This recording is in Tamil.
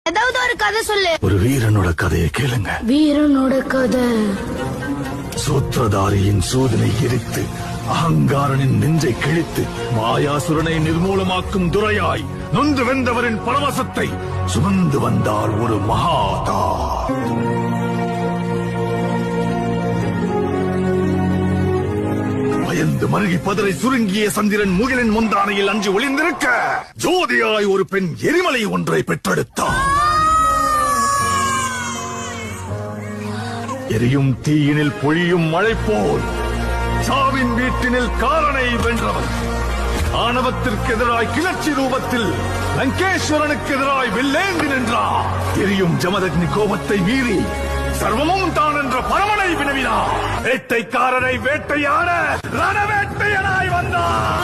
ஏதாவது ஒரு கதை சொல்லு. ஒரு வீரனோட கதையை கேளுங்க. வீரனோட கதை. சூத்திரதாரியின் சூதனை எரித்து அகங்காரனின் நெஞ்சை கிழித்து மாயாசுரனை நிர்மூலமாக்கும் துரையாய் நொந்து வெந்தவரின் பரவசத்தை சுமந்து வந்தார் ஒரு மகாதா. பயந்து மருகி பதரை சுருங்கிய சந்திரன் முகிலின் முந்தானையில் அஞ்சு ஒளிந்திருக்க ஜோதியாய் ஒரு பெண் எரிமலை ஒன்றை பெற்றெடுத்தார். எரியும் தீயினில் பொழியும் மழை போல் சாவின் வீட்டினில் காலனை வென்றவர். ஆணவத்திற்கு எதிராய் கிளர்ச்சி ரூபத்தில் லங்கேஸ்வரனுக்கு எதிராய் வெள்ளேந்தி நின்றார். எரியும் ஜமதக்னி கோபத்தை மீறி சர்வமும் தான் என்ற பரமனை வினவினார். வேட்டைக்காரரை வேட்டையாட ரணவேட்டையனாய் வந்தார்.